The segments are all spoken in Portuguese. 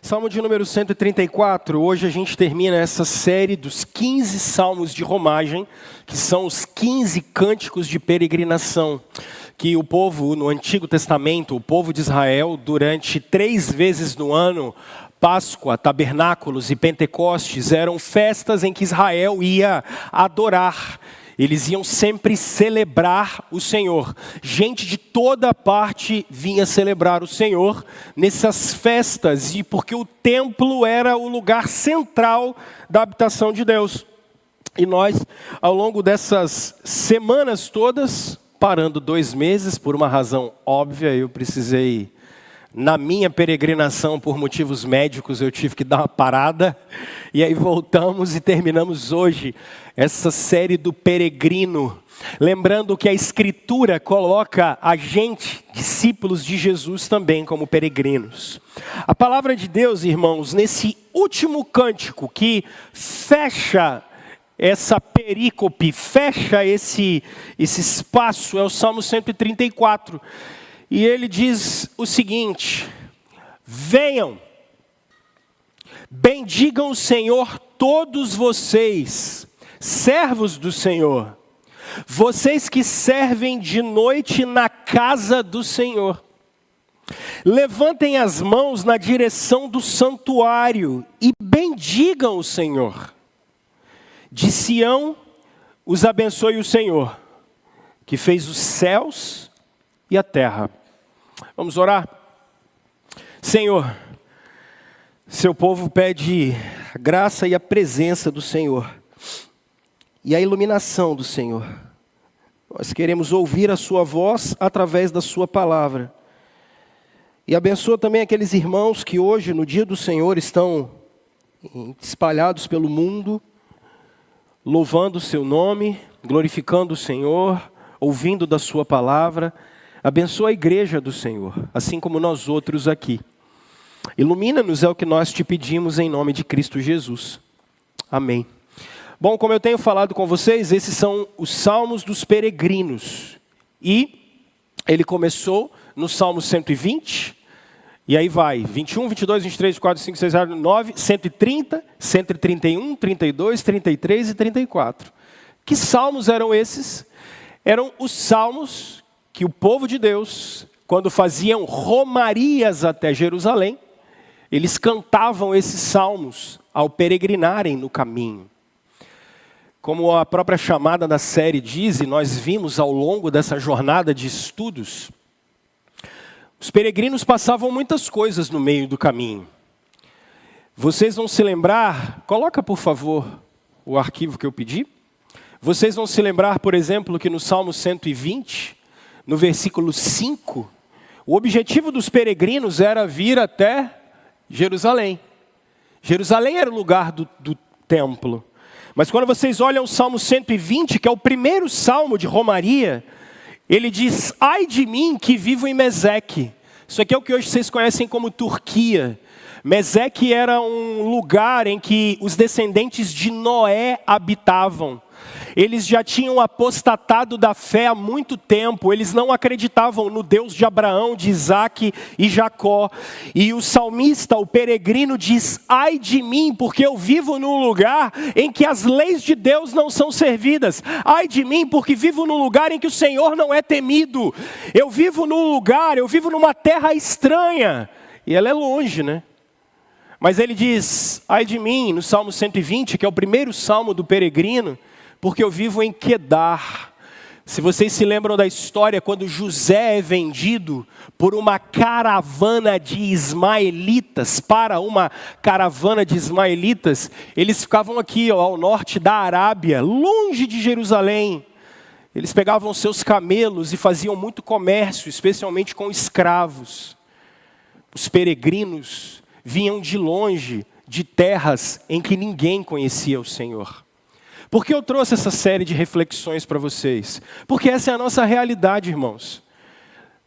Salmo de número 134, hoje a gente termina essa série dos 15 salmos de romagem, que são os 15 cânticos de peregrinação, que o povo no Antigo Testamento, o povo de Israel, durante 3 vezes no ano, Páscoa, Tabernáculos e Pentecostes, eram festas em que Israel ia adorar. Eles iam sempre celebrar o Senhor. Gente de toda parte vinha celebrar o Senhor nessas festas, e porque o templo era o lugar central da habitação de Deus. E nós, ao longo dessas semanas todas, parando 2 meses, por uma razão óbvia, eu precisei, na minha peregrinação por motivos médicos, eu tive que dar uma parada, e aí voltamos e terminamos hoje essa série do peregrino. Lembrando que a Escritura coloca a gente, discípulos de Jesus, também como peregrinos. A palavra de Deus, irmãos, nesse último cântico que fecha essa perícope, fecha esse espaço, é o Salmo 134. E ele diz o seguinte: venham, bendigam o Senhor todos vocês, servos do Senhor, vocês que servem de noite na casa do Senhor. Levantem as mãos na direção do santuário e bendigam o Senhor. De Sião os abençoe o Senhor, que fez os céus e a terra. Vamos orar? Senhor, seu povo pede a graça e a presença do Senhor e a iluminação do Senhor. Nós queremos ouvir a sua voz através da sua palavra. E abençoa também aqueles irmãos que hoje, no dia do Senhor, estão espalhados pelo mundo, louvando o seu nome, glorificando o Senhor, ouvindo da sua palavra. Abençoa a igreja do Senhor, assim como nós outros aqui. Ilumina-nos, é o que nós te pedimos em nome de Cristo Jesus. Amém. Bom, como eu tenho falado com vocês, esses são os salmos dos peregrinos. E ele começou no Salmo 120, e aí vai 21, 22, 23, 24, 25, 26, 29, 130, 131, 32, 33 e 34. Que salmos eram esses? Eram os salmos que o povo de Deus, quando faziam romarias até Jerusalém, eles cantavam esses salmos ao peregrinarem no caminho. Como a própria chamada da série diz, e nós vimos ao longo dessa jornada de estudos, os peregrinos passavam muitas coisas no meio do caminho. Vocês vão se lembrar, coloca por favor o arquivo que eu pedi. Vocês vão se lembrar, por exemplo, que no Salmo 120, no versículo 5, o objetivo dos peregrinos era vir até Jerusalém. Jerusalém era o lugar do templo. Mas quando vocês olham o Salmo 120, que é o primeiro salmo de romaria, ele diz: ai de mim que vivo em Meseque. Isso aqui é o que hoje vocês conhecem como Turquia. Meseque era um lugar em que os descendentes de Noé habitavam. Eles já tinham apostatado da fé há muito tempo. Eles não acreditavam no Deus de Abraão, de Isaque e Jacó. E o salmista, o peregrino, diz: ai de mim, porque eu vivo num lugar em que as leis de Deus não são servidas. Ai de mim, porque vivo num lugar em que o Senhor não é temido. Eu vivo numa terra estranha. E ela é longe, né? Mas ele diz: ai de mim, no Salmo 120, que é o primeiro salmo do peregrino, porque eu vivo em Quedar. Se vocês se lembram da história, quando José é vendido por uma caravana de ismaelitas, eles ficavam aqui ao norte da Arábia, longe de Jerusalém. Eles pegavam seus camelos e faziam muito comércio, especialmente com escravos. Os peregrinos vinham de longe, de terras em que ninguém conhecia o Senhor. Por que eu trouxe essa série de reflexões para vocês? Porque essa é a nossa realidade, irmãos.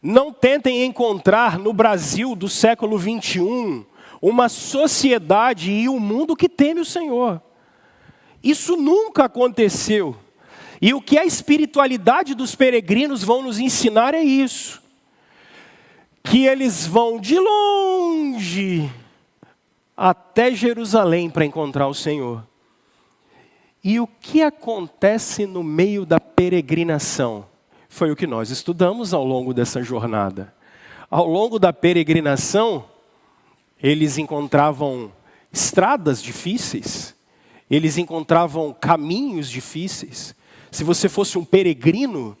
Não tentem encontrar no Brasil do século 21 uma sociedade e um mundo que teme o Senhor. Isso nunca aconteceu. E o que a espiritualidade dos peregrinos vão nos ensinar é isso. Que eles vão de longe até Jerusalém para encontrar o Senhor. E o que acontece no meio da peregrinação? Foi o que nós estudamos ao longo dessa jornada. Ao longo da peregrinação, eles encontravam estradas difíceis, eles encontravam caminhos difíceis. Se você fosse um peregrino,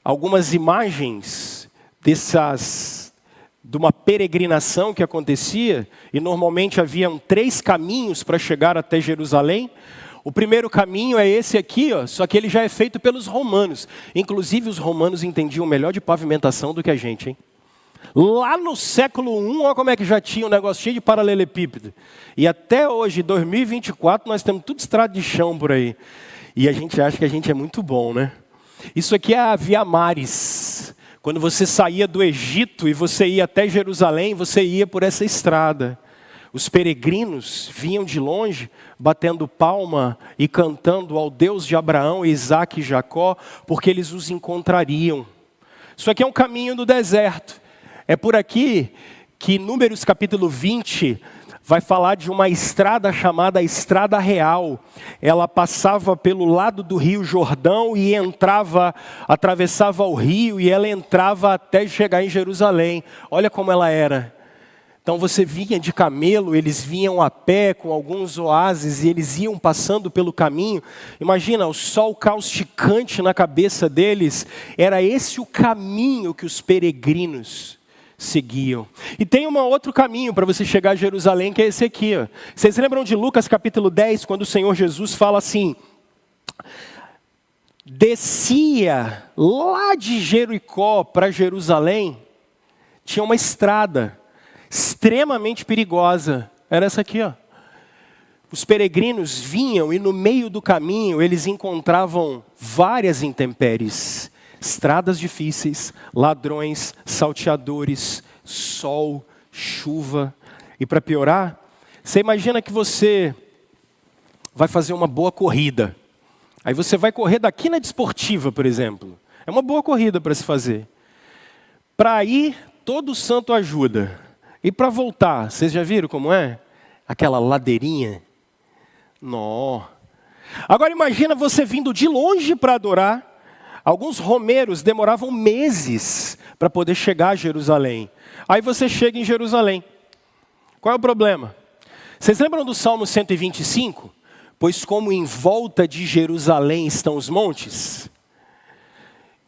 algumas imagens de uma peregrinação que acontecia, e normalmente haviam 3 caminhos para chegar até Jerusalém. O primeiro caminho é esse aqui, ó, só que ele já é feito pelos romanos. Inclusive os romanos entendiam melhor de pavimentação do que a gente, hein? Lá no século I, olha como é que já tinha um negócio cheio de paralelepípedo. E até hoje, 2024, nós temos tudo estrada de chão por aí. E a gente acha que a gente é muito bom, né? Isso aqui é a Via Maris. Quando você saía do Egito e você ia até Jerusalém, você ia por essa estrada. Os peregrinos vinham de longe, batendo palma e cantando ao Deus de Abraão, Isaque e Jacó, porque eles os encontrariam. Isso aqui é um caminho do deserto. É por aqui que Números capítulo 20 vai falar de uma estrada chamada Estrada Real. Ela passava pelo lado do rio Jordão e atravessava o rio e ela entrava até chegar em Jerusalém. Olha como ela era. Então você vinha de camelo, eles vinham a pé com alguns oásis e eles iam passando pelo caminho. Imagina, o sol causticante na cabeça deles. Era esse o caminho que os peregrinos seguiam. E tem um outro caminho para você chegar a Jerusalém, que é esse aqui. Ó. Vocês lembram de Lucas capítulo 10, quando o Senhor Jesus fala assim: descia lá de Jericó para Jerusalém, tinha uma estrada extremamente perigosa. Era essa aqui, ó. Os peregrinos vinham e no meio do caminho eles encontravam várias intempéries. Estradas difíceis, ladrões, salteadores, sol, chuva. E para piorar, você imagina que você vai fazer uma boa corrida. Aí você vai correr daqui na Desportiva, por exemplo. É uma boa corrida para se fazer. Para ir, todo santo ajuda. E para voltar, vocês já viram como é? Aquela ladeirinha. Nó. Agora imagina você vindo de longe para adorar. Alguns romeiros demoravam meses para poder chegar a Jerusalém. Aí você chega em Jerusalém. Qual é o problema? Vocês lembram do Salmo 125? Pois como em volta de Jerusalém estão os montes.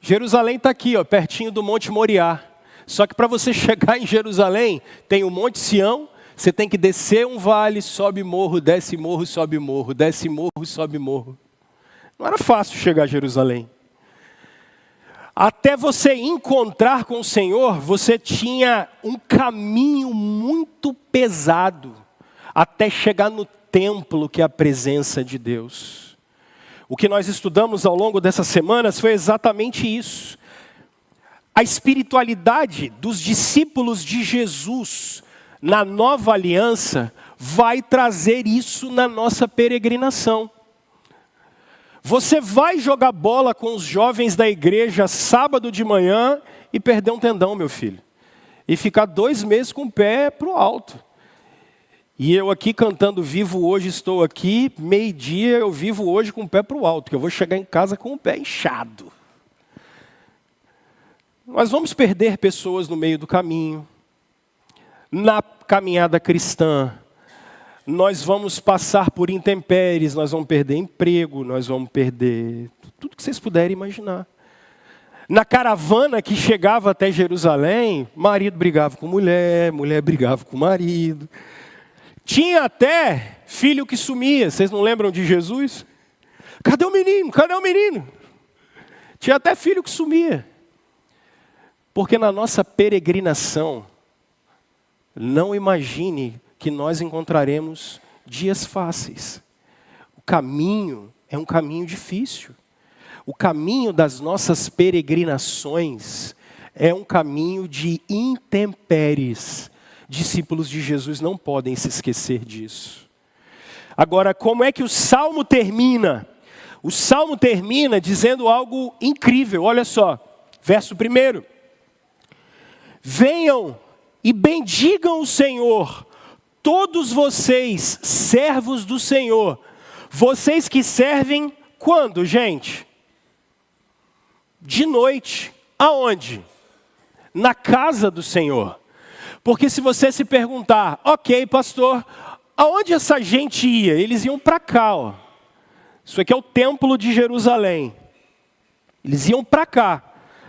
Jerusalém está aqui, ó, pertinho do Monte Moriá. Só que para você chegar em Jerusalém, tem o Monte Sião, você tem que descer um vale, sobe morro, desce morro, sobe morro, desce morro, sobe morro. Não era fácil chegar a Jerusalém. Até você encontrar com o Senhor, você tinha um caminho muito pesado, até chegar no templo, que é a presença de Deus. O que nós estudamos ao longo dessas semanas foi exatamente isso. A espiritualidade dos discípulos de Jesus na nova aliança vai trazer isso na nossa peregrinação. Você vai jogar bola com os jovens da igreja sábado de manhã e perder um tendão, meu filho. E ficar 2 meses com o pé para o alto. E eu aqui cantando Vivo Hoje, Estou Aqui, meio-dia eu vivo hoje com o pé para o alto, que eu vou chegar em casa com o pé inchado. Nós vamos perder pessoas no meio do caminho. Na caminhada cristã, nós vamos passar por intempéries, nós vamos perder emprego, nós vamos perder tudo que vocês puderem imaginar. Na caravana que chegava até Jerusalém, marido brigava com mulher, mulher brigava com marido. Tinha até filho que sumia, vocês não lembram de Jesus? Cadê o menino? Cadê o menino? Tinha até filho que sumia. Porque na nossa peregrinação, não imagine que nós encontraremos dias fáceis. O caminho é um caminho difícil. O caminho das nossas peregrinações é um caminho de intempéries. Discípulos de Jesus não podem se esquecer disso. Agora, como é que o Salmo termina? O Salmo termina dizendo algo incrível. Olha só, verso 1. Venham e bendigam o Senhor, todos vocês, servos do Senhor, vocês que servem quando, gente? De noite. Aonde? Na casa do Senhor. Porque se você se perguntar, ok, pastor, aonde essa gente ia? Eles iam para cá, ó. Isso aqui é o templo de Jerusalém. Eles iam para cá.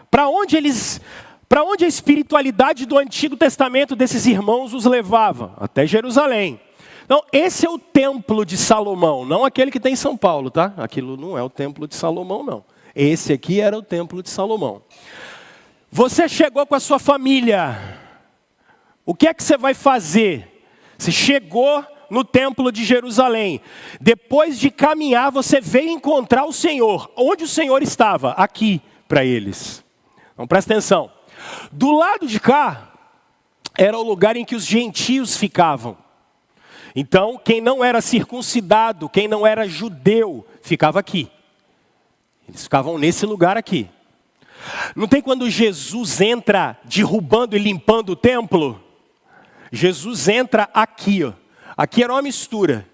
Para onde a espiritualidade do Antigo Testamento desses irmãos os levava? Até Jerusalém. Então, esse é o templo de Salomão, não aquele que tem em São Paulo, tá? Aquilo não é o templo de Salomão, não. Esse aqui era o templo de Salomão. Você chegou com a sua família. O que é que você vai fazer? Você chegou no templo de Jerusalém. Depois de caminhar, você veio encontrar o Senhor. Onde o Senhor estava? Aqui, para eles. Então presta atenção. Do lado de cá, era o lugar em que os gentios ficavam. Então, quem não era circuncidado, quem não era judeu, ficava aqui. Eles ficavam nesse lugar aqui. Não tem quando Jesus entra derrubando e limpando o templo? Jesus entra aqui, ó. Aqui era uma mistura.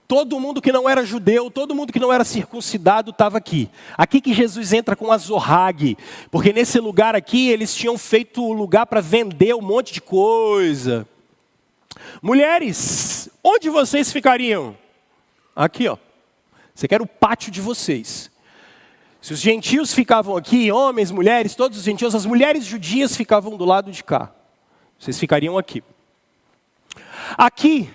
Todo mundo que não era judeu, todo mundo que não era circuncidado estava aqui. Aqui que Jesus entra com azorrague, porque nesse lugar aqui eles tinham feito o lugar para vender um monte de coisa. Mulheres, onde vocês ficariam? Aqui, ó. Você quer o pátio de vocês. Se os gentios ficavam aqui, homens, mulheres, todos os gentios, as mulheres judias ficavam do lado de cá. Vocês ficariam aqui. Aqui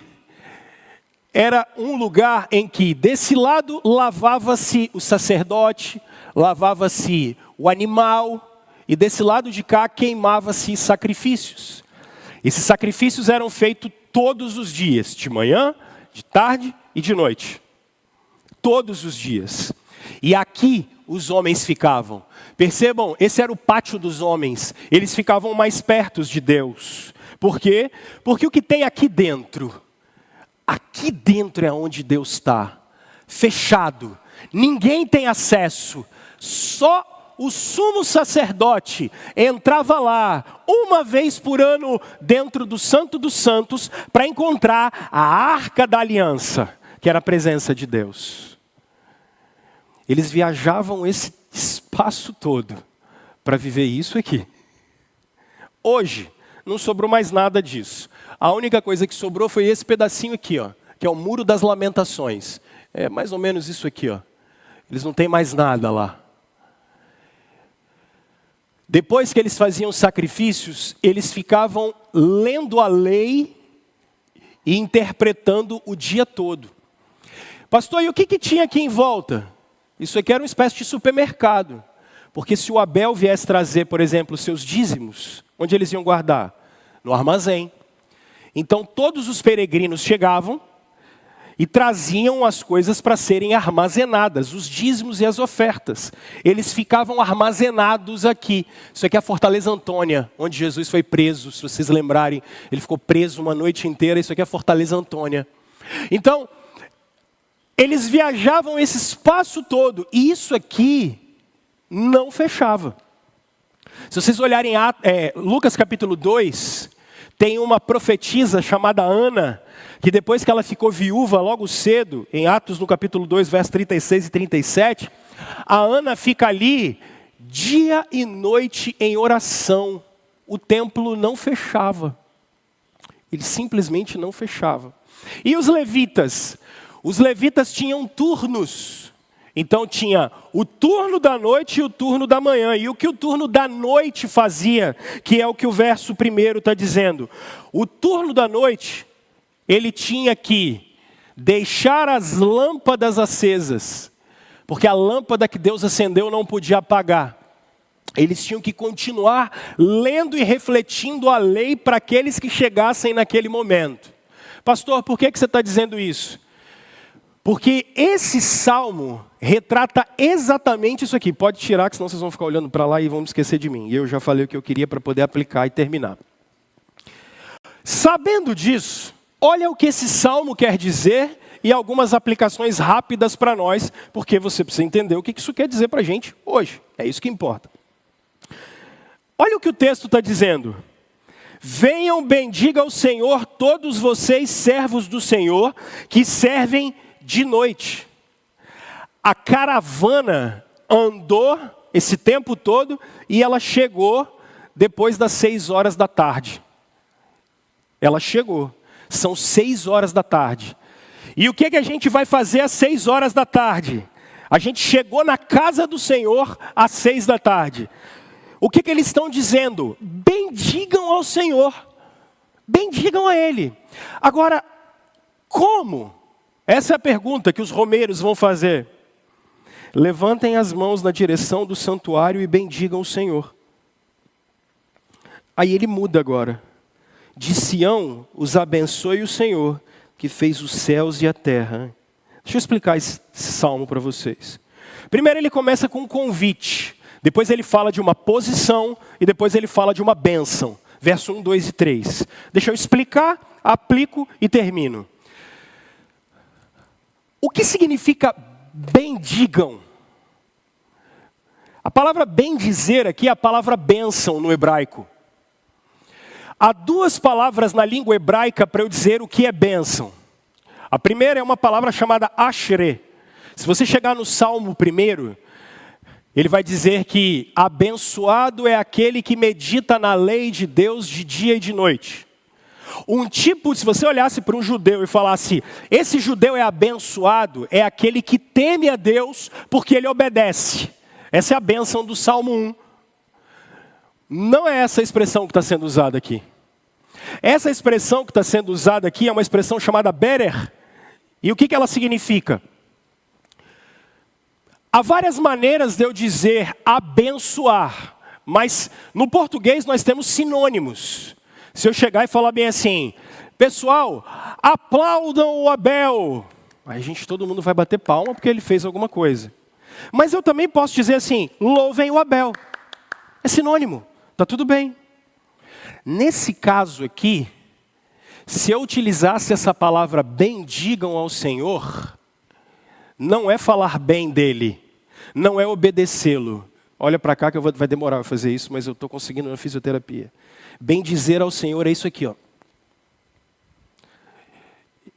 era um lugar em que desse lado lavava-se o sacerdote, lavava-se o animal, e desse lado de cá queimava-se sacrifícios. Esses sacrifícios eram feitos todos os dias, de manhã, de tarde e de noite. Todos os dias. E aqui os homens ficavam. Percebam, esse era o pátio dos homens. Eles ficavam mais perto de Deus. Por quê? Porque o que tem aqui dentro é onde Deus está. Fechado. Ninguém tem acesso. Só o sumo sacerdote entrava lá uma vez por ano dentro do Santo dos Santos para encontrar a Arca da Aliança, que era a presença de Deus. Eles viajavam esse espaço todo para viver isso aqui. Hoje, não sobrou mais nada disso. A única coisa que sobrou foi esse pedacinho aqui, ó, que é o Muro das Lamentações. É mais ou menos isso aqui, ó. Eles não têm mais nada lá. Depois que eles faziam sacrifícios, eles ficavam lendo a lei e interpretando o dia todo. Pastor, e o que tinha aqui em volta? Isso aqui era uma espécie de supermercado. Porque se o Abel viesse trazer, por exemplo, seus dízimos, onde eles iam guardar? No armazém. Então todos os peregrinos chegavam e traziam as coisas para serem armazenadas, os dízimos e as ofertas. Eles ficavam armazenados aqui. Isso aqui é a Fortaleza Antônia, onde Jesus foi preso, se vocês lembrarem. Ele ficou preso uma noite inteira, isso aqui é a Fortaleza Antônia. Então, eles viajavam esse espaço todo, e isso aqui não fechava. Se vocês olharem Lucas capítulo 2, tem uma profetisa chamada Ana, que depois que ela ficou viúva logo cedo, em Atos no capítulo 2, versos 36 e 37, a Ana fica ali dia e noite em oração. O templo não fechava. Ele simplesmente não fechava. E os levitas? Os levitas tinham turnos. Então tinha o turno da noite e o turno da manhã. E o que o turno da noite fazia, que é o que o verso 1 está dizendo. O turno da noite, ele tinha que deixar as lâmpadas acesas. Porque a lâmpada que Deus acendeu não podia apagar. Eles tinham que continuar lendo e refletindo a lei para aqueles que chegassem naquele momento. Pastor, por que você está dizendo isso? Porque esse salmo retrata exatamente isso aqui. Pode tirar, que senão vocês vão ficar olhando para lá e vão me esquecer de mim. E eu já falei o que eu queria para poder aplicar e terminar. Sabendo disso, olha o que esse salmo quer dizer e algumas aplicações rápidas para nós, porque você precisa entender o que isso quer dizer para a gente hoje. É isso que importa. Olha o que o texto está dizendo. Venham, bendiga ao Senhor todos vocês, servos do Senhor, que servem de noite. A caravana andou esse tempo todo e ela chegou depois das 6 horas da tarde. Ela chegou. São 6 horas da tarde. E o que a gente vai fazer às 6 horas da tarde? A gente chegou na casa do Senhor às 6 da tarde. O que eles estão dizendo? Bendigam ao Senhor. Bendigam a Ele. Agora, como? Essa é a pergunta que os romeiros vão fazer. Levantem as mãos na direção do santuário e bendigam o Senhor. Aí ele muda agora. De Sião os abençoe o Senhor, que fez os céus e a terra. Deixa eu explicar esse salmo para vocês. Primeiro ele começa com um convite. Depois ele fala de uma posição e depois ele fala de uma bênção. Verso 1, 2 e 3. Deixa eu explicar, aplico e termino. O que significa bendigam? A palavra bendizer aqui é a palavra bênção no hebraico. Há 2 palavras na língua hebraica para eu dizer o que é bênção. A primeira é uma palavra chamada ashrei. Se você chegar no Salmo 1, ele vai dizer que abençoado é aquele que medita na lei de Deus de dia e de noite. Se você olhasse para um judeu e falasse, esse judeu é abençoado, é aquele que teme a Deus porque ele obedece. Essa é a bênção do Salmo 1. Não é essa a expressão que está sendo usada aqui. Essa expressão que está sendo usada aqui é uma expressão chamada berer. E o que ela significa? Há várias maneiras de eu dizer abençoar, mas no português nós temos sinônimos. Se eu chegar e falar bem assim, pessoal, aplaudam o Abel. Aí todo mundo vai bater palma porque ele fez alguma coisa. Mas eu também posso dizer assim, louvem o Abel. É sinônimo, está tudo bem. Nesse caso aqui, se eu utilizasse essa palavra bendigam ao Senhor, não é falar bem dele, não é obedecê-lo. Olha para cá que vai demorar a fazer isso, mas eu estou conseguindo na fisioterapia. Bendizer ao Senhor é isso aqui, ó.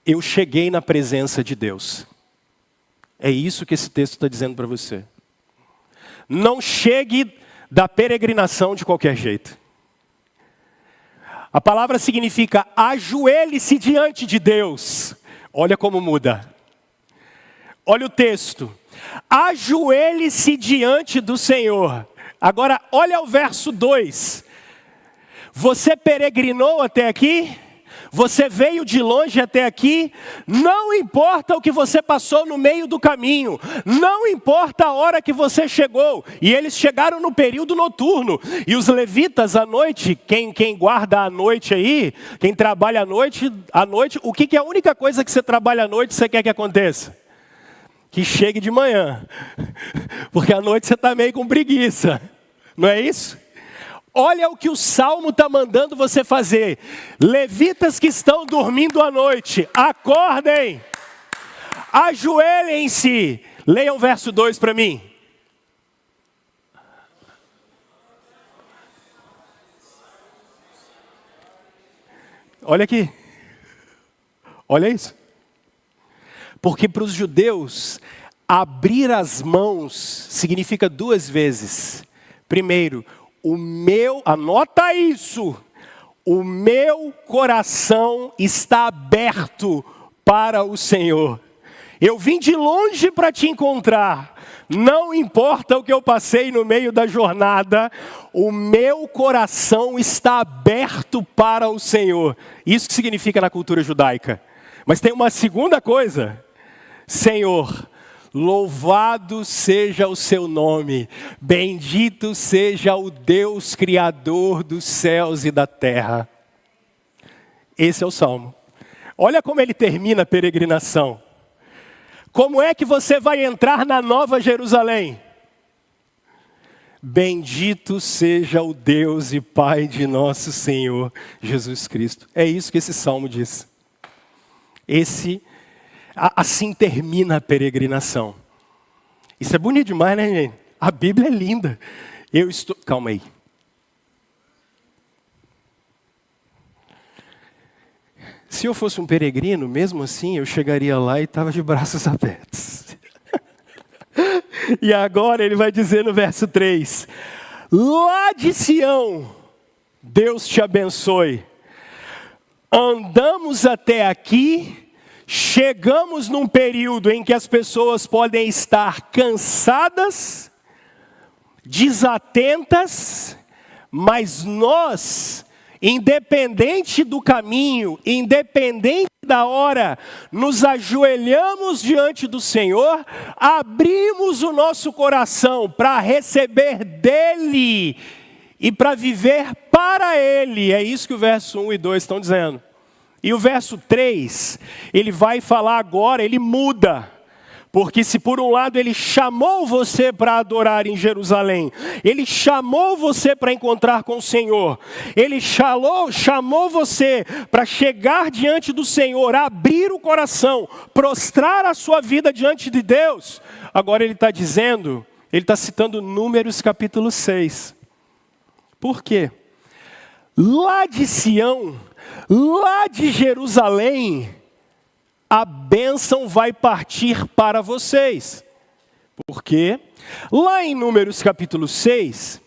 Eu cheguei na presença de Deus. É isso que esse texto está dizendo para você. Não chegue da peregrinação de qualquer jeito. A palavra significa ajoelhe-se diante de Deus. Olha como muda. Olha o texto. Ajoelhe-se diante do Senhor. Agora, olha o verso 2. Você peregrinou até aqui? Você veio de longe até aqui? Não importa o que você passou no meio do caminho. Não importa a hora que você chegou. E eles chegaram no período noturno. E os levitas à noite, quem guarda a noite aí, quem trabalha à noite, o que é a única coisa que você trabalha à noite você quer que aconteça? Que chegue de manhã. Porque à noite você está meio com preguiça. Não é isso? Olha o que o Salmo está mandando você fazer. Levitas que estão dormindo à noite, acordem. Ajoelhem-se. Leiam o verso 2 para mim. Olha aqui. Olha isso. Porque para os judeus, abrir as mãos significa 2 vezes. Primeiro, anota isso, o meu coração está aberto para o Senhor. Eu vim de longe para te encontrar. Não importa o que eu passei no meio da jornada, o meu coração está aberto para o Senhor. Isso que significa na cultura judaica. Mas tem uma segunda coisa. Senhor, louvado seja o seu nome, bendito seja o Deus Criador dos céus e da terra. Esse é o Salmo. Olha como ele termina a peregrinação. Como é que você vai entrar na Nova Jerusalém? Bendito seja o Deus e Pai de nosso Senhor Jesus Cristo. É isso que esse Salmo diz. Assim termina a peregrinação. Isso é bonito demais, né, gente? A Bíblia é linda. Calma aí. Se eu fosse um peregrino, mesmo assim, eu chegaria lá e estava de braços abertos. E agora ele vai dizer no verso 3, lá de Sião, Deus te abençoe. Andamos até aqui, chegamos num período em que as pessoas podem estar cansadas, desatentas, mas nós, independente do caminho, independente da hora, nos ajoelhamos diante do Senhor, abrimos o nosso coração para receber dEle e para viver para Ele. É isso que o verso 1 e 2 estão dizendo. E o verso 3, ele vai falar agora, ele muda. Porque se por um lado ele chamou você para adorar em Jerusalém, ele chamou você para encontrar com o Senhor, ele chamou você para chegar diante do Senhor, abrir o coração, prostrar a sua vida diante de Deus, agora ele está dizendo, ele está citando Números capítulo 6. Por quê? Lá de Sião, lá de Jerusalém, a bênção vai partir para vocês. Porque lá em Números capítulo 6,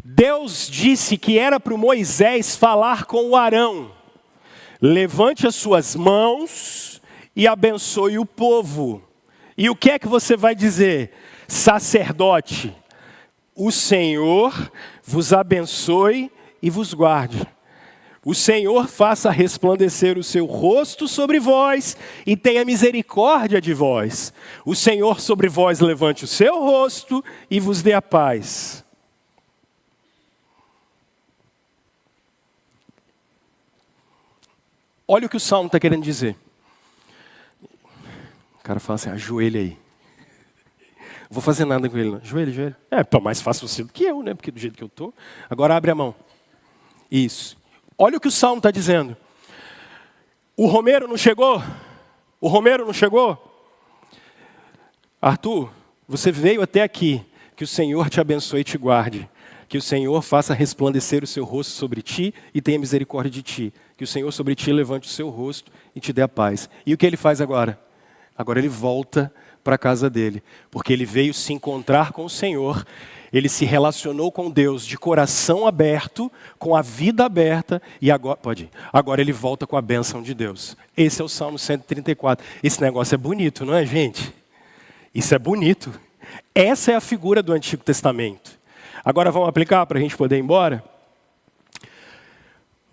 Deus disse que era para o Moisés falar com o Arão. Levante as suas mãos e abençoe o povo. E o que é que você vai dizer? Sacerdote, o Senhor vos abençoe e vos guarde. O Senhor faça resplandecer o seu rosto sobre vós e tenha misericórdia de vós. O Senhor sobre vós levante o seu rosto e vos dê a paz. Olha o que o Salmo está querendo dizer. O cara fala assim, ajoelha aí. Não vou fazer nada com ele, não. Ajoelha. É mais fácil você do que eu, né? Porque do jeito que eu estou. Agora abre a mão. Isso. Olha o que o Salmo está dizendo. O Romero não chegou? O Romero não chegou? Arthur, você veio até aqui. Que o Senhor te abençoe e te guarde. Que o Senhor faça resplandecer o seu rosto sobre ti e tenha misericórdia de ti. Que o Senhor sobre ti levante o seu rosto e te dê a paz. E o que ele faz agora? Agora ele volta para a casa dele. Porque ele veio se encontrar com o Senhor. Ele se relacionou com Deus de coração aberto, com a vida aberta, e agora ele volta com a bênção de Deus. Esse é o Salmo 134. Esse negócio é bonito, não é, gente? Isso é bonito. Essa é a figura do Antigo Testamento. Agora vamos aplicar para a gente poder ir embora?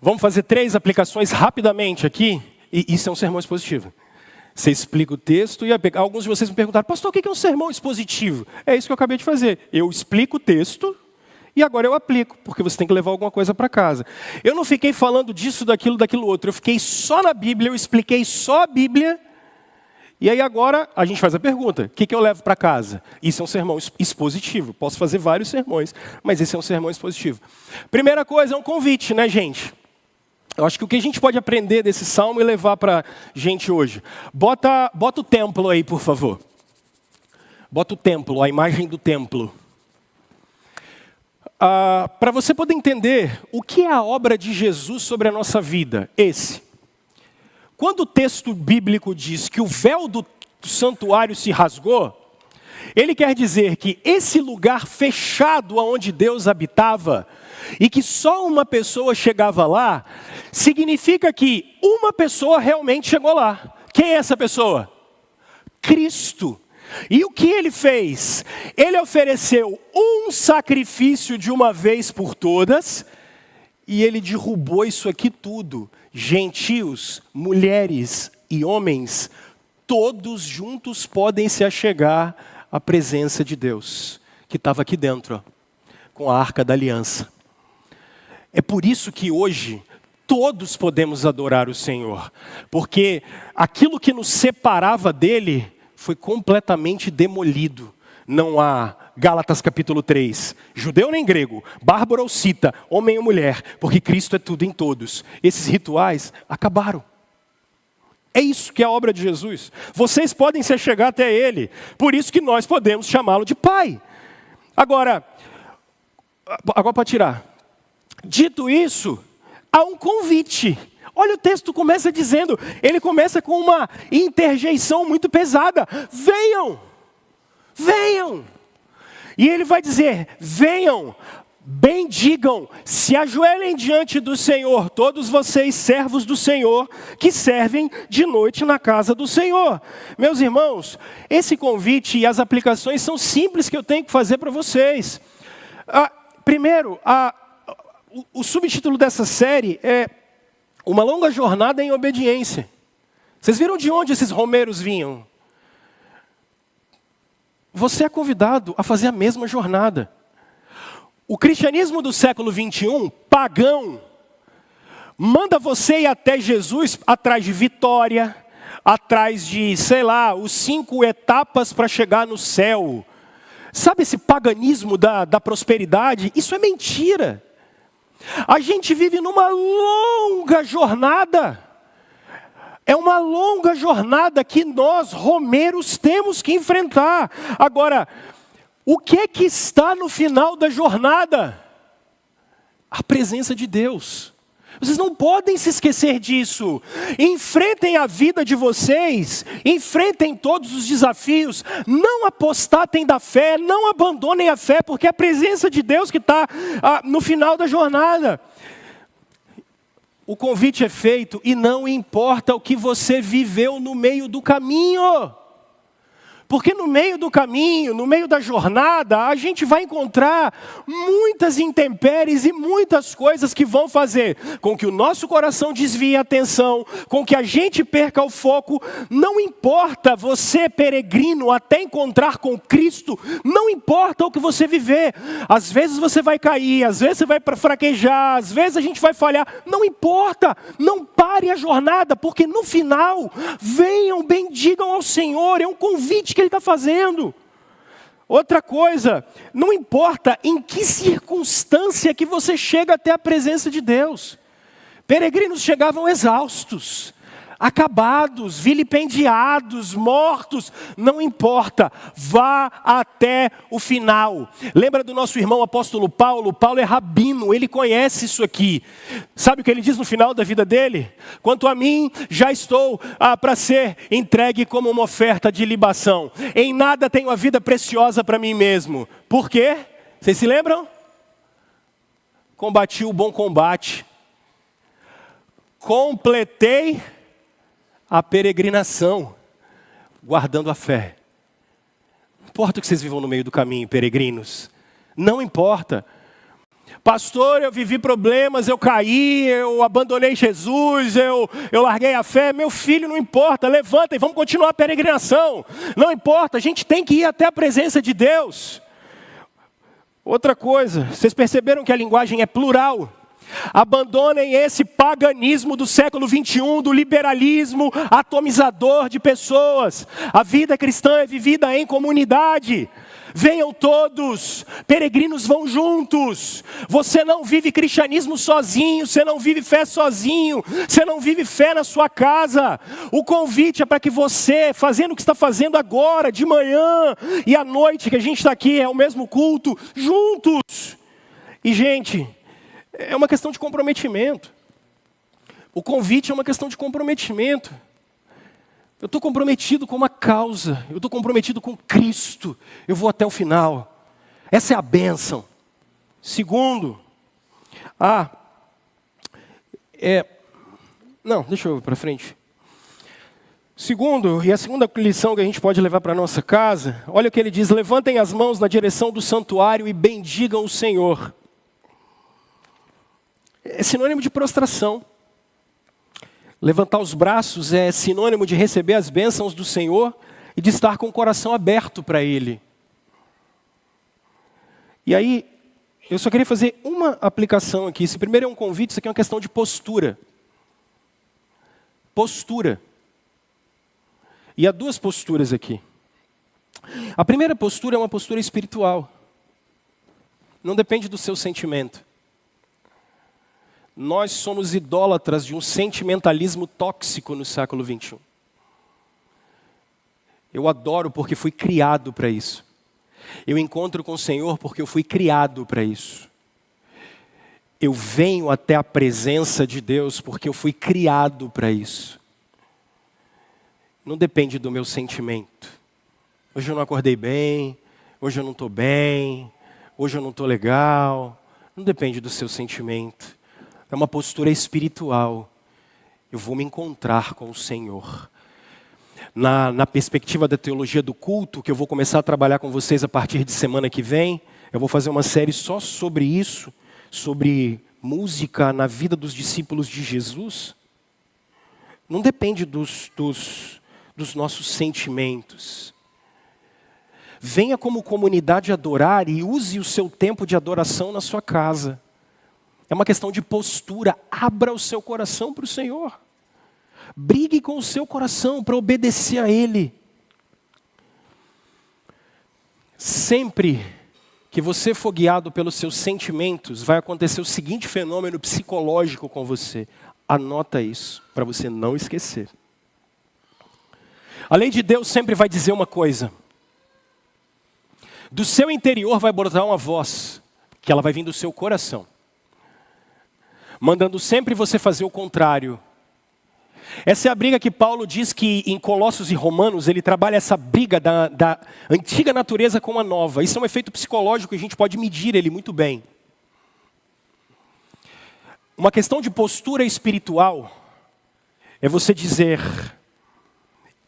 Vamos fazer 3 aplicações rapidamente aqui, e isso é um sermão expositivo. Você explica o texto e alguns de vocês me perguntaram, pastor, o que é um sermão expositivo? É isso que eu acabei de fazer. Eu explico o texto e agora eu aplico, porque você tem que levar alguma coisa para casa. Eu não fiquei falando disso, daquilo outro. Eu fiquei só na Bíblia, eu expliquei só a Bíblia. E aí agora a gente faz a pergunta, o que eu levo para casa? Isso é um sermão expositivo. Posso fazer vários sermões, mas esse é um sermão expositivo. Primeira coisa é um convite, né, gente? Eu acho que o que a gente pode aprender desse salmo e levar para a gente hoje. Bota o templo aí, por favor. Bota o templo, a imagem do templo. Para você poder entender o que é a obra de Jesus sobre a nossa vida. Quando o texto bíblico diz que o véu do santuário se rasgou, ele quer dizer que esse lugar fechado onde Deus habitava, e que só uma pessoa chegava lá, significa que uma pessoa realmente chegou lá. Quem é essa pessoa? Cristo. E o que ele fez? Ele ofereceu um sacrifício de uma vez por todas, e ele derrubou isso aqui tudo. Gentios, mulheres e homens, todos juntos podem se achegar à presença de Deus, que estava aqui dentro, com a Arca da Aliança. É por isso que hoje todos podemos adorar o Senhor, porque aquilo que nos separava dele foi completamente demolido. Não há, Gálatas capítulo 3, judeu nem grego, bárbaro ou cita, homem ou mulher, porque Cristo é tudo em todos. Esses rituais acabaram. É isso que é a obra de Jesus. Vocês podem se achegar até ele, por isso que nós podemos chamá-lo de Pai. Agora pode tirar. Dito isso, há um convite. Olha, o texto começa dizendo, ele começa com uma interjeição muito pesada. Venham, venham. E ele vai dizer, venham, bendigam, se ajoelhem diante do Senhor, todos vocês servos do Senhor, que servem de noite na casa do Senhor. Meus irmãos, esse convite e as aplicações são simples que eu tenho que fazer para vocês. Primeiro, o subtítulo dessa série é Uma Longa Jornada em Obediência. Vocês viram de onde esses romeiros vinham? Você é convidado a fazer a mesma jornada. O cristianismo do século 21, pagão, manda você ir até Jesus atrás de vitória, atrás de, os 5 etapas para chegar no céu. Sabe esse paganismo da prosperidade? Isso é mentira. A gente vive numa longa jornada. É uma longa jornada que nós, romeiros, temos que enfrentar. Agora, o que é que está no final da jornada? A presença de Deus. Vocês não podem se esquecer disso. Enfrentem a vida de vocês, enfrentem todos os desafios, não apostatem da fé, não abandonem a fé, porque é a presença de Deus que está no final da jornada. O convite é feito e não importa o que você viveu no meio do caminho. Porque no meio do caminho, no meio da jornada, a gente vai encontrar muitas intempéries e muitas coisas que vão fazer com que o nosso coração desvie a atenção, com que a gente perca o foco. Não importa você, peregrino, até encontrar com Cristo, não importa o que você viver. Às vezes você vai cair, às vezes você vai fraquejar, às vezes a gente vai falhar. Não importa, não pare a jornada, porque no final, venham, bendigam ao Senhor. É um convite que Ele está fazendo. Outra coisa, não importa em que circunstância que você chega até a presença de Deus. Peregrinos chegavam exaustos, acabados, vilipendiados, mortos, não importa, vá até o final. Lembra do nosso irmão apóstolo Paulo? Paulo é rabino, ele conhece isso aqui. Sabe o que ele diz no final da vida dele? Quanto a mim, já estou para ser entregue como uma oferta de libação. Em nada tenho a vida preciosa para mim mesmo. Por quê? Vocês se lembram? Combati o bom combate. Completei a peregrinação, guardando a fé. Não importa que vocês vivam no meio do caminho, peregrinos. Não importa. Pastor, eu vivi problemas, eu caí, eu abandonei Jesus, eu larguei a fé. Meu filho, não importa, levanta e vamos continuar a peregrinação. Não importa, a gente tem que ir até a presença de Deus. Outra coisa, vocês perceberam que a linguagem é plural? Abandonem esse paganismo do século 21, do liberalismo atomizador de pessoas. A vida cristã é vivida em comunidade. Venham todos, peregrinos vão juntos. Você não vive cristianismo sozinho, você não vive fé sozinho, você não vive fé na sua casa. O convite é para que você, fazendo o que está fazendo agora, de manhã e à noite, que a gente está aqui, é o mesmo culto, juntos. E gente, é uma questão de comprometimento. O convite é uma questão de comprometimento. Eu estou comprometido com uma causa. Eu estou comprometido com Cristo. Eu vou até o final. Essa é a bênção. Segundo, deixa eu ir para frente. Segundo, e a segunda lição que a gente pode levar para a nossa casa, olha o que ele diz: levantem as mãos na direção do santuário e bendigam o Senhor. É sinônimo de prostração. Levantar os braços é sinônimo de receber as bênçãos do Senhor e de estar com o coração aberto para Ele. E aí, eu só queria fazer uma aplicação aqui. Esse primeiro é um convite, isso aqui é uma questão de postura. Postura. E há duas posturas aqui. A primeira postura é uma postura espiritual. Não depende do seu sentimento. Nós somos idólatras de um sentimentalismo tóxico no século 21. Eu adoro porque fui criado para isso. Eu encontro com o Senhor porque eu fui criado para isso. Eu venho até a presença de Deus porque eu fui criado para isso. Não depende do meu sentimento. Hoje eu não acordei bem, hoje eu não estou bem, hoje eu não estou legal. Não depende do seu sentimento. É uma postura espiritual. Eu vou me encontrar com o Senhor. Na perspectiva da teologia do culto, que eu vou começar a trabalhar com vocês a partir de semana que vem, eu vou fazer uma série só sobre isso, sobre música na vida dos discípulos de Jesus. Não depende dos nossos sentimentos. Venha como comunidade adorar e use o seu tempo de adoração na sua casa. É uma questão de postura. Abra o seu coração para o Senhor. Brigue com o seu coração para obedecer a Ele. Sempre que você for guiado pelos seus sentimentos, vai acontecer o seguinte fenômeno psicológico com você. Anota isso, para você não esquecer. A lei de Deus sempre vai dizer uma coisa. Do seu interior vai brotar uma voz, que ela vai vir do seu coração, mandando sempre você fazer o contrário. Essa é a briga que Paulo diz que em Colossos e Romanos, ele trabalha essa briga da antiga natureza com a nova. Isso é um efeito psicológico e a gente pode medir ele muito bem. Uma questão de postura espiritual é você dizer: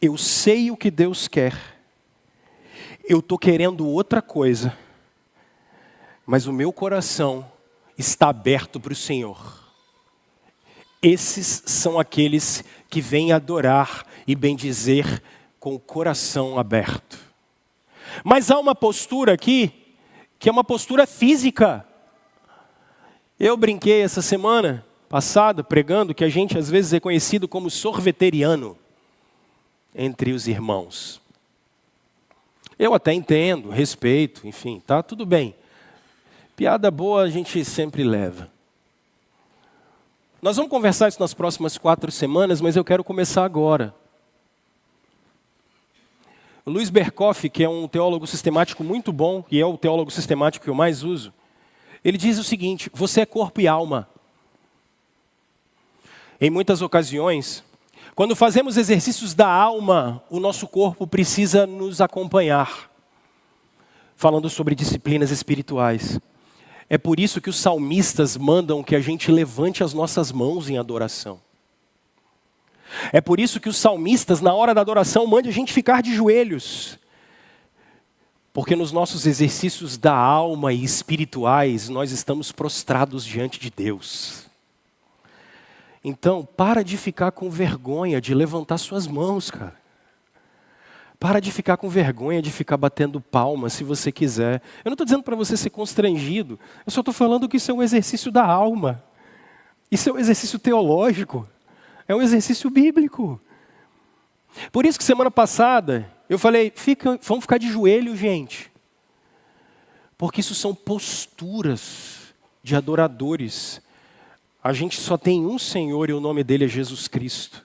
eu sei o que Deus quer, eu estou querendo outra coisa, mas o meu coração está aberto para o Senhor. Esses são aqueles que vêm adorar e bendizer com o coração aberto. Mas há uma postura aqui, que é uma postura física. Eu brinquei essa semana passada, pregando, que a gente às vezes é conhecido como sorveteriano entre os irmãos. Eu até entendo, respeito, enfim, tá tudo bem. Piada boa a gente sempre leva. Nós vamos conversar isso nas próximas 4 semanas, mas eu quero começar agora. O Luiz Berkoff, que é um teólogo sistemático muito bom, e é o teólogo sistemático que eu mais uso, ele diz o seguinte: você é corpo e alma. Em muitas ocasiões, quando fazemos exercícios da alma, o nosso corpo precisa nos acompanhar, falando sobre disciplinas espirituais. É por isso que os salmistas mandam que a gente levante as nossas mãos em adoração. É por isso que os salmistas, na hora da adoração, mandam a gente ficar de joelhos. Porque nos nossos exercícios da alma e espirituais, nós estamos prostrados diante de Deus. Então, para de ficar com vergonha de levantar suas mãos, cara. Para de ficar com vergonha de ficar batendo palma, se você quiser. Eu não estou dizendo para você ser constrangido. Eu só estou falando que isso é um exercício da alma. Isso é um exercício teológico. É um exercício bíblico. Por isso que semana passada eu falei, vamos ficar de joelho, gente. Porque isso são posturas de adoradores. A gente só tem um Senhor e o nome dele é Jesus Cristo.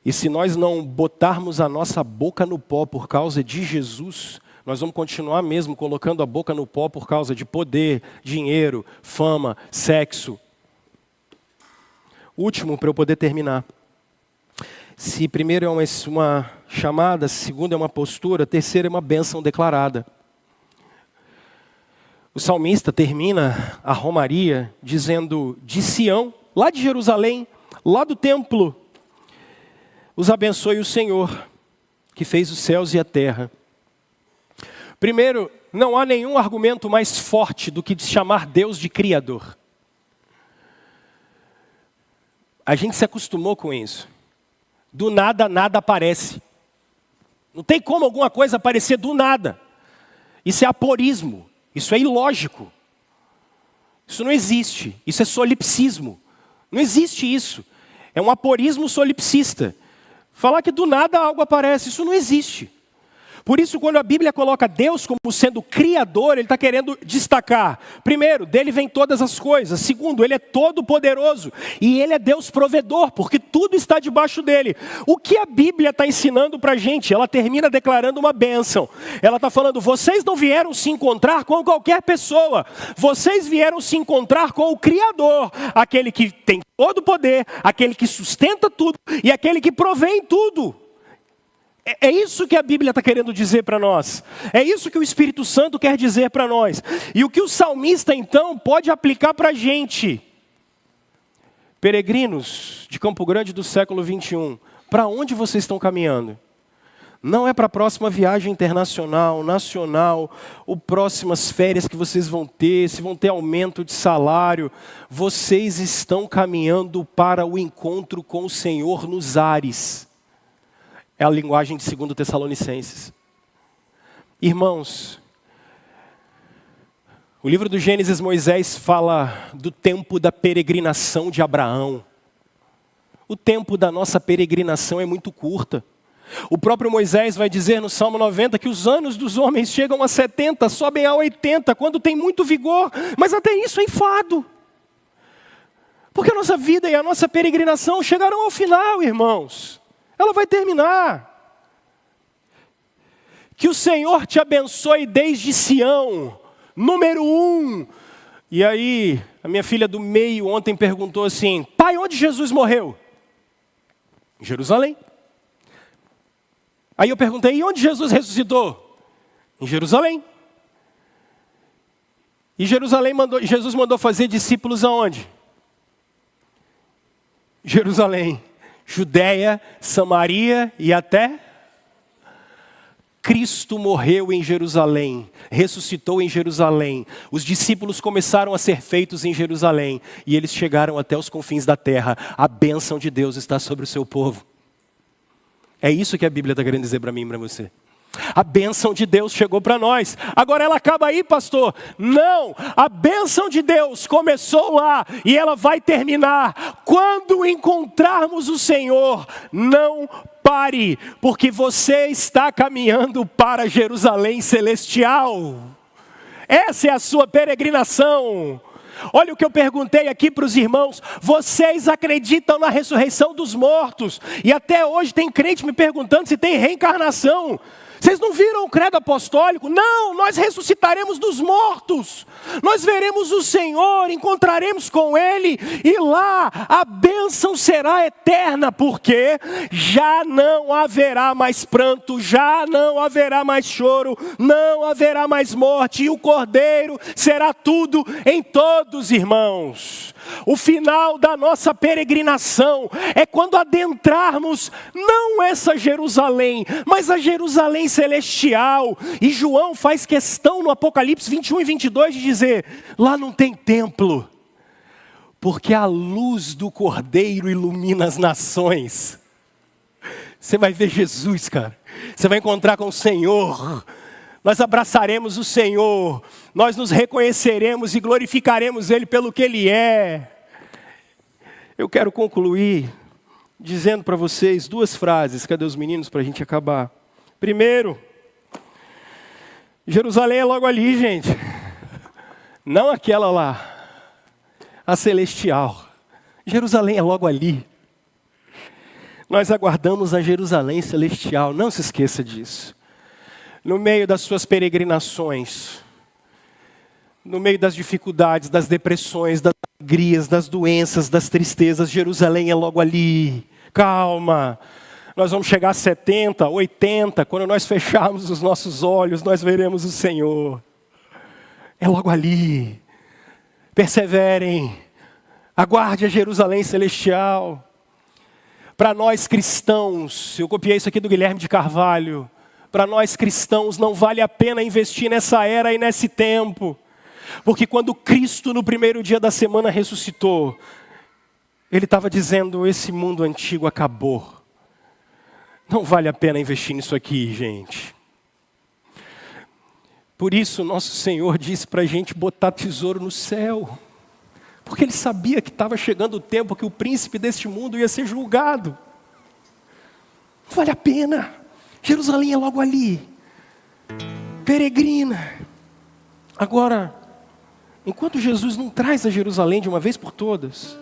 E se nós não botarmos a nossa boca no pó por causa de Jesus, nós vamos continuar mesmo colocando a boca no pó por causa de poder, dinheiro, fama, sexo. Último, para eu poder terminar. Se primeiro é uma chamada, segundo é uma postura, terceiro é uma bênção declarada. O salmista termina a romaria dizendo: de Sião, lá de Jerusalém, lá do templo, os abençoe o Senhor, que fez os céus e a terra. Primeiro, não há nenhum argumento mais forte do que chamar Deus de Criador. A gente se acostumou com isso. Do nada, nada aparece. Não tem como alguma coisa aparecer do nada. Isso é aporismo, isso é ilógico. Isso não existe, isso é solipsismo. Não existe isso. É um aporismo solipsista. Falar que do nada algo aparece, isso não existe. Por isso, quando a Bíblia coloca Deus como sendo criador, Ele está querendo destacar. Primeiro, dele vem todas as coisas. Segundo, Ele é todo poderoso. E Ele é Deus provedor, porque tudo está debaixo dEle. O que a Bíblia está ensinando para a gente? Ela termina declarando uma bênção. Ela está falando, vocês não vieram se encontrar com qualquer pessoa. Vocês vieram se encontrar com o Criador. Aquele que tem todo o poder, aquele que sustenta tudo e aquele que provém tudo. É isso que a Bíblia está querendo dizer para nós. É isso que o Espírito Santo quer dizer para nós. E o que o salmista, então, pode aplicar para a gente. Peregrinos de Campo Grande do século 21, para onde vocês estão caminhando? Não é para a próxima viagem internacional, nacional, ou próximas férias que vocês vão ter, se vão ter aumento de salário. Vocês estão caminhando para o encontro com o Senhor nos ares. É a linguagem de 2 Tessalonicenses. Irmãos, o livro do Gênesis, Moisés fala do tempo da peregrinação de Abraão. O tempo da nossa peregrinação é muito curta. O próprio Moisés vai dizer no Salmo 90 que os anos dos homens chegam a 70, sobem a 80, quando tem muito vigor, mas até isso é enfado. Porque a nossa vida e a nossa peregrinação chegarão ao final, irmãos. Ela vai terminar. Que o Senhor te abençoe desde Sião, número 1. E aí, a minha filha do meio ontem perguntou assim, pai, onde Jesus morreu? Em Jerusalém. Aí eu perguntei, e onde Jesus ressuscitou? Em Jerusalém. E Jesus mandou fazer discípulos aonde? Jerusalém. Judéia, Samaria e até Cristo morreu em Jerusalém, ressuscitou em Jerusalém. Os discípulos começaram a ser feitos em Jerusalém e eles chegaram até os confins da terra. A bênção de Deus está sobre o seu povo. É isso que a Bíblia está querendo dizer para mim e para você. A bênção de Deus chegou para nós. Agora ela acaba aí, pastor? Não, a bênção de Deus começou lá e ela vai terminar. Quando encontrarmos o Senhor, não pare, porque você está caminhando para Jerusalém celestial. Essa é a sua peregrinação. Olha o que eu perguntei aqui para os irmãos. Vocês acreditam na ressurreição dos mortos? E até hoje tem crente me perguntando se tem reencarnação. Vocês não viram o credo apostólico? Não, nós ressuscitaremos dos mortos. Nós veremos o Senhor, encontraremos com Ele. E lá a bênção será eterna, porque já não haverá mais pranto, já não haverá mais choro, não haverá mais morte. E o Cordeiro será tudo em todos, irmãos. O final da nossa peregrinação é quando adentrarmos não essa Jerusalém, mas a Jerusalém celestial. E João faz questão no Apocalipse 21 e 22 de dizer, lá não tem templo, porque a luz do Cordeiro ilumina as nações. Você vai ver Jesus, cara. Você vai encontrar com o Senhor. Nós abraçaremos o Senhor, nós nos reconheceremos e glorificaremos Ele pelo que Ele é. Eu quero concluir dizendo para vocês 2 frases. Cadê os meninos para a gente acabar? Primeiro, Jerusalém é logo ali, gente. Não aquela lá, a celestial. Jerusalém é logo ali. Nós aguardamos a Jerusalém celestial, não se esqueça disso. No meio das suas peregrinações, no meio das dificuldades, das depressões, das alegrias, das doenças, das tristezas, Jerusalém é logo ali. Calma, nós vamos chegar a 70, 80, quando nós fecharmos os nossos olhos, nós veremos o Senhor. É logo ali. Perseverem, aguarde a Jerusalém celestial. Para nós cristãos, eu copiei isso aqui do Guilherme de Carvalho, para nós cristãos não vale a pena investir nessa era e nesse tempo. Porque quando Cristo no primeiro dia da semana ressuscitou, Ele estava dizendo, esse mundo antigo acabou. Não vale a pena investir nisso aqui, gente. Por isso nosso Senhor disse para a gente botar tesouro no céu. Porque Ele sabia que estava chegando o tempo que o príncipe deste mundo ia ser julgado. Não vale a pena. Jerusalém é logo ali. peregrina. Agora, enquanto Jesus não traz a Jerusalém de uma vez por todas,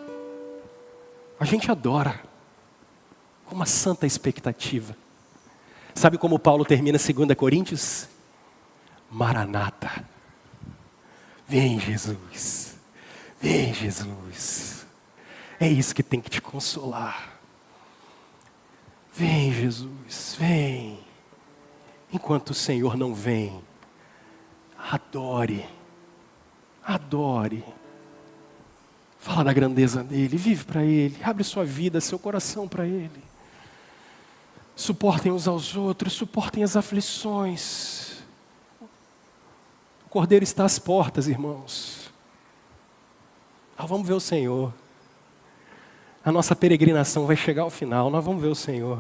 a gente adora com uma santa expectativa. Sabe como Paulo termina 2 Coríntios? Maranata. Vem Jesus, vem Jesus. É isso que tem que te consolar. Vem Jesus, vem. Enquanto o Senhor não vem, adore, adore. Fala da grandeza dele, vive para ele, abre sua vida, seu coração para ele. Suportem uns aos outros, suportem as aflições. O Cordeiro está às portas, irmãos. Nós vamos ver o Senhor. A nossa peregrinação vai chegar ao final, nós vamos ver o Senhor.